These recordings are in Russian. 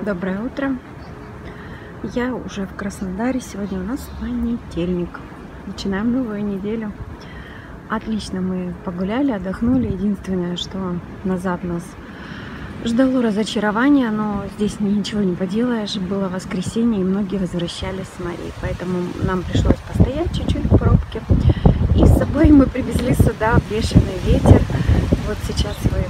Доброе утро. Я уже в Краснодаре. Сегодня у нас понедельник. Начинаем новую неделю. Отлично, мы погуляли, отдохнули. Единственное, что назад нас ждало разочарование, но здесь ничего не поделаешь. Было воскресенье, и многие возвращались с морей. Поэтому нам пришлось постоять чуть-чуть в пробке. И с собой мы привезли сюда бешеный ветер. Вот сейчас вы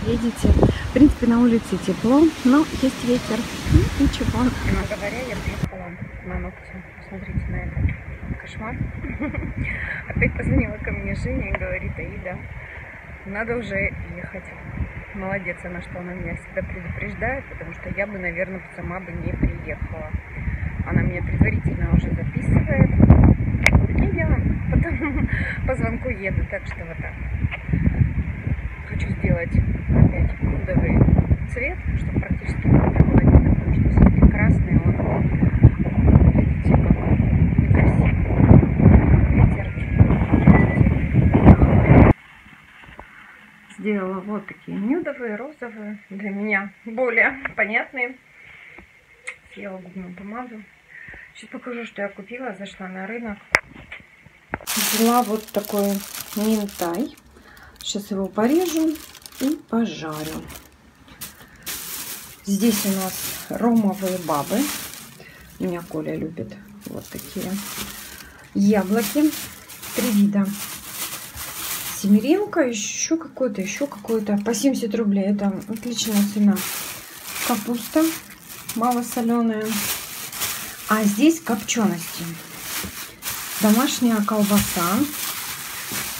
видите. В принципе, на улице тепло, но есть ветер. Ну, ничего. Честно говоря, я приехала на ногти. Посмотрите на это. Кошмар. Опять позвонила ко мне Женя и говорит: Аида, надо уже ехать. Молодец она, что она меня всегда предупреждает, потому что я бы, наверное, сама бы не приехала. Она меня предварительно уже записывает. И я потом по звонку еду. Так что вот так. Хочу сделать опять нюдовый цвет, чтобы практически не было видно, потому что все-таки красный, он, видите, как некрасиво. Ветер. Сделала вот такие нюдовые, розовые, для меня более понятные. Съела губную помаду. Сейчас покажу, что я купила. Зашла на рынок. Взяла вот такой минтай. Сейчас его порежу и пожарю. Здесь у нас ромовые бабы. Меня Коля любит. Вот такие. Яблоки. 3 вида. Семеренко. Еще какой-то. По 70 рублей. Это отличная цена. Капуста. Малосоленая. А здесь копчености. Домашняя колбаса.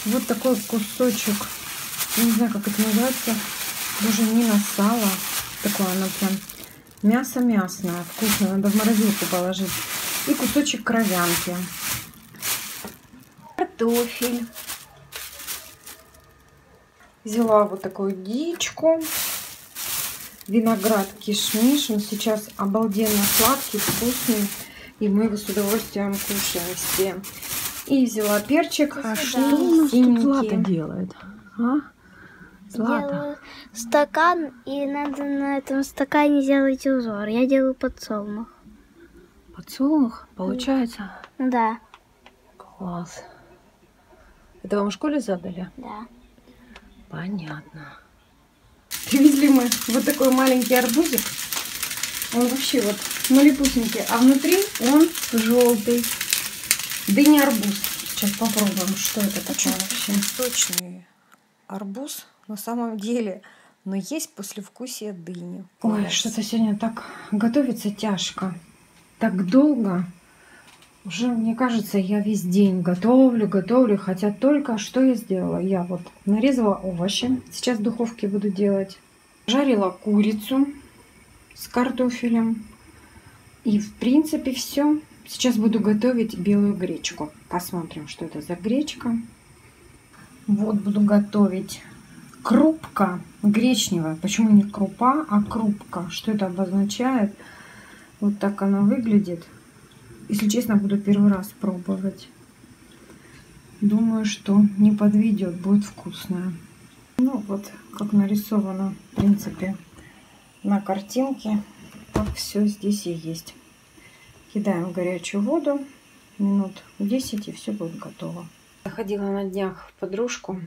Вот такой кусочек, я не знаю, как это называется, даже не на сало, такое оно прям мясо мясное, вкусно, надо в морозилку положить. И кусочек кровянки. Картофель. Взяла вот такую дичку. Виноград кишмиш, он сейчас обалденно сладкий, вкусный, и мы его с удовольствием кушаем все. И взяла перчик. А что у нас тут Злата делает? А? Злата. Делаю стакан, и надо на этом стакане сделать узор. Я делаю подсолнух. Подсолнух? Получается? Да. Класс. Это вам в школе задали? Да. Понятно. Привезли мы вот такой маленький арбузик. Он вообще вот малепусенький, а внутри он желтый. Дыня-арбуз. Сейчас попробуем, что это такое вообще. Точный арбуз на самом деле, но есть послевкусие дыни. Ой, что-то сегодня так готовится тяжко. Так долго. Уже, мне кажется, я весь день готовлю. Хотя только что я сделала. Я вот нарезала овощи. Сейчас в духовке буду делать. Жарила курицу с картофелем. И в принципе все. Сейчас буду готовить белую гречку. Посмотрим, что это за гречка. Вот буду готовить крупка гречневая. Почему не крупа, а крупка? Что это обозначает? Вот так она выглядит. Если честно, буду первый раз пробовать. Думаю, что не подведет, будет вкусная. Ну вот, как нарисовано, в принципе, на картинке. Так все здесь и есть. Кидаем в горячую воду, минут 10, и все будет готово. Я ходила на днях в подружку,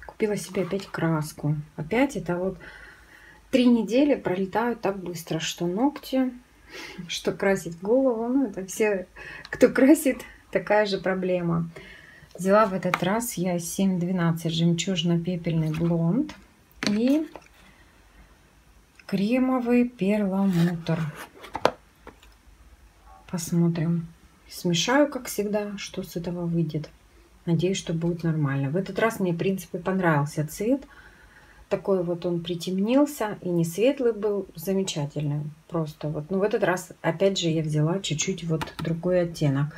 купила себе опять краску. Опять это вот 3 недели пролетают так быстро, что ногти, что красить голову. Ну, это все, кто красит, такая же проблема. Взяла в этот раз я 712 жемчужно-пепельный блонд и кремовый перламутр. Посмотрим. Смешаю, как всегда, что с этого выйдет. Надеюсь, что будет нормально. В этот раз мне, в принципе, понравился цвет. Такой вот он притемнился и не светлый был. Замечательный. Просто вот. Но в этот раз, опять же, я взяла чуть-чуть вот другой оттенок.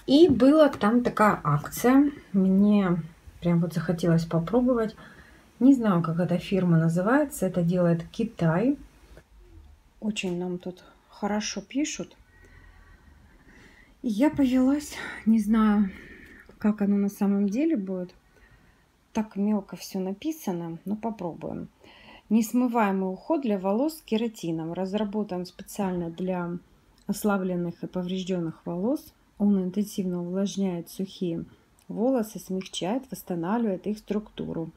И была там такая акция. Мне прям вот захотелось попробовать. Не знаю, как эта фирма называется. Это делает Китай. Очень нам тут хорошо пишут. И я повелась, не знаю, как оно на самом деле будет. так мелко все написано, но попробуем. Несмываемый уход для волос с кератином. Разработан специально для ослабленных и поврежденных волос. Он интенсивно увлажняет сухие волосы, смягчает, восстанавливает их структуру.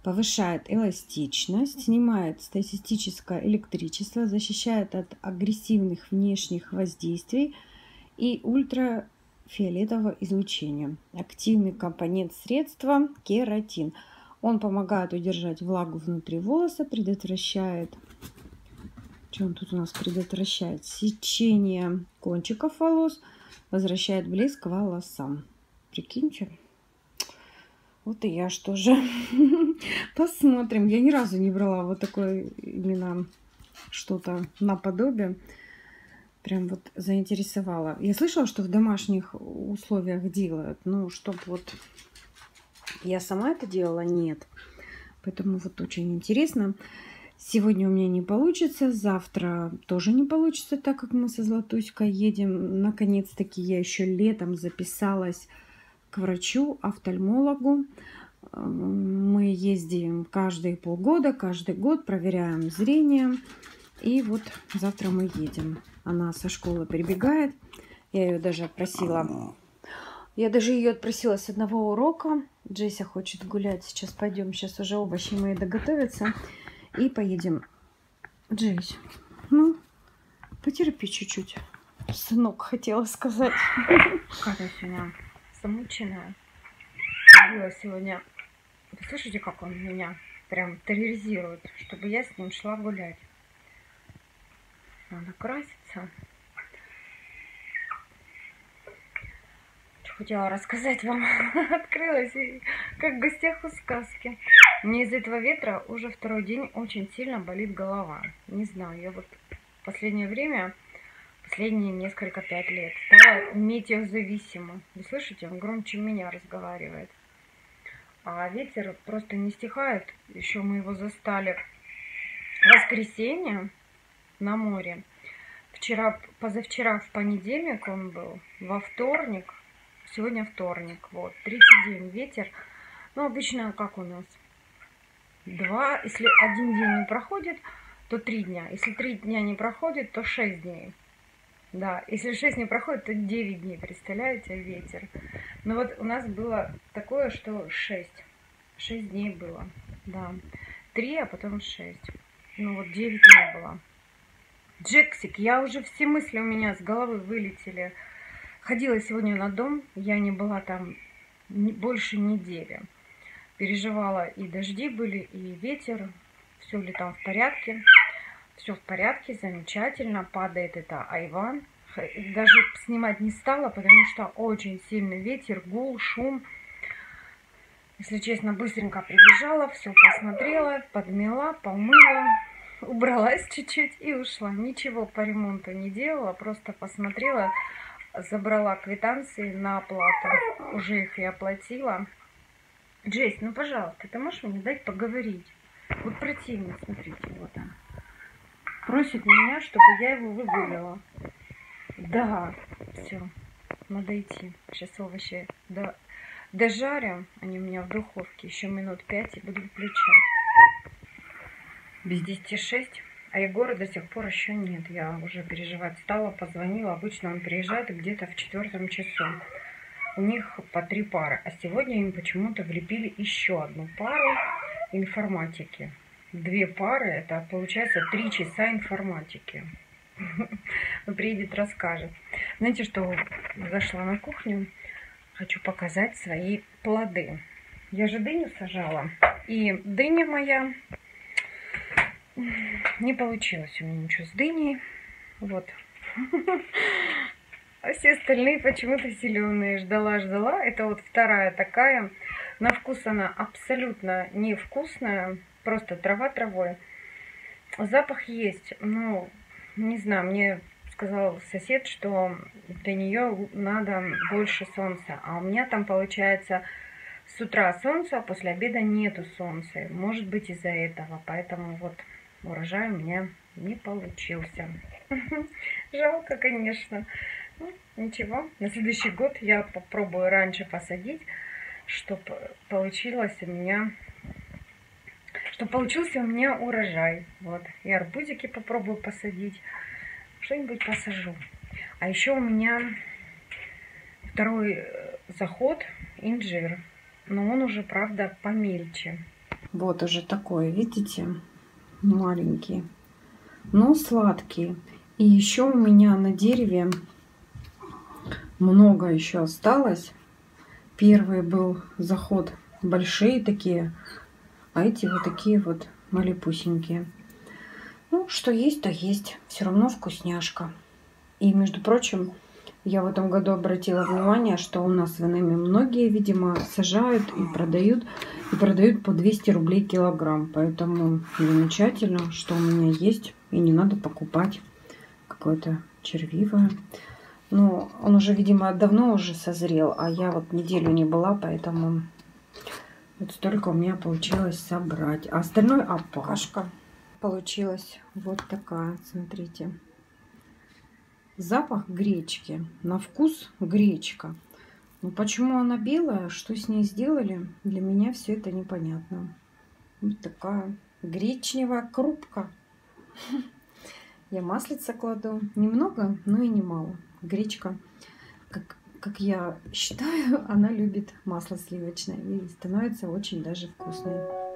Повышает эластичность, снимает статистическое электричество, защищает от агрессивных внешних воздействий и ультрафиолетового излучения. Активный компонент средства – кератин. Он помогает удержать влагу внутри волоса, предотвращает, что он тут у нас предотвращает? Сечение кончиков волос, возвращает блеск волосам. Прикиньте. Вот и я что же. Посмотрим. Я ни разу не брала вот такое именно что-то наподобие. Прям вот заинтересовало. Я слышала, что в домашних условиях делают. Ну, чтобы вот я сама это делала, нет. Поэтому вот очень интересно. Сегодня у меня не получится. Завтра тоже не получится, так как мы со Златуськой едем. Наконец-таки я еще летом записалась к врачу, офтальмологу. Мы ездим каждые полгода, каждый год, проверяем зрение. И вот завтра мы едем. Она со школы прибегает. Я ее даже отпросила. Я даже ее отпросила с одного урока. Джейся хочет гулять. Сейчас пойдем. Сейчас уже овощи мои доготовятся. И поедем. Джейс, ну, потерпи чуть-чуть. Сынок, хотела сказать. Какая сегодня замученная. Ходила сегодня. Вы слышите, как он меня прям терроризирует, чтобы я с ним шла гулять. Надо краситься. Что хотела рассказать вам. Открылась, и как в гостях у сказки. Мне из-за этого ветра уже второй день очень сильно болит голова. Не знаю, я вот в последнее время, последние 5 лет, стала метеозависима. Вы слышите, он громче меня разговаривает. А ветер просто не стихает. Еще мы его застали в воскресенье на море. Позавчера в понедельник он был, во вторник, сегодня вторник, вот, третий день ветер. Ну, обычно как у нас? Если один день не проходит, то 3 дня. Если 3 дня не проходит, то 6 дней. Да, если 6 не проходит, то 9 дней, представляете, ветер. Но вот у нас было такое, что 6 дней было, да. 3, а потом 6. Ну вот 9 не было. Джексик, я уже все мысли у меня с головы вылетели. Ходила сегодня на дом, я не была там больше недели. Переживала, и дожди были, и ветер. Все ли там в порядке? Все в порядке, замечательно. Падает это айван. Даже снимать не стала, потому что очень сильный ветер, гул, шум. Если честно, быстренько прибежала, все посмотрела, подмела, помыла, убралась чуть-чуть и ушла. Ничего по ремонту не делала, просто посмотрела, забрала квитанции на оплату. Уже их и оплатила. Джейс, ну пожалуйста, ты можешь мне дать поговорить? Вот противно, смотрите, вот он. Просит меня, чтобы я его выгуляла. Да, все, надо идти. Сейчас овощи дожарю, они у меня в духовке, еще минут 5 и буду включать. Без 10:06, а Егора до сих пор еще нет. Я уже переживать стала, позвонила. Обычно он приезжает где-то в 4 часу. У них по 3 пары. А сегодня им почему-то влепили еще одну пару информатики. 2 пары, это получается 3 часа информатики. Он приедет, расскажет. Знаете, что зашла на кухню? Хочу показать свои плоды. Я же дыню сажала. И дыня моя... Не получилось у меня ничего с дыней. Вот. А все остальные почему-то зеленые. Ждала. Это вот вторая такая. На вкус она абсолютно невкусная. Просто трава травой. Запах есть. Ну, не знаю, мне сказал сосед, что для нее надо больше солнца. А у меня там получается с утра солнце, а после обеда нету солнца. Может быть из-за этого. Поэтому вот урожай у меня не получился. Жалко, конечно. Ну, ничего. На следующий год я попробую раньше посадить. чтобы получился у меня урожай. Вот. И арбузики попробую посадить. Что-нибудь посажу. А еще у меня второй заход инжир. Но он уже, правда, помельче. Вот уже такой, видите, маленький. Но сладкий. И еще у меня на дереве много еще осталось. Первый был заход большие такие, а эти вот такие вот малепусенькие. Ну, что есть, то есть. Все равно вкусняшка. И, между прочим, я в этом году обратила внимание, что у нас в Инеме многие, видимо, сажают и продают по 200 рублей килограмм. Поэтому замечательно, что у меня есть, и не надо покупать какое-то червивое. Ну, он уже, видимо, давно уже созрел, а я вот неделю не была, поэтому вот столько у меня получилось собрать. А остальное опашка получилась вот такая, смотрите. Запах гречки, на вкус гречка. Но почему она белая, что с ней сделали, для меня все это непонятно. Вот такая гречневая крупка. Я маслица кладу. Немного, но и немало. Гречка, как я считаю, она любит масло сливочное. И становится очень даже вкусной.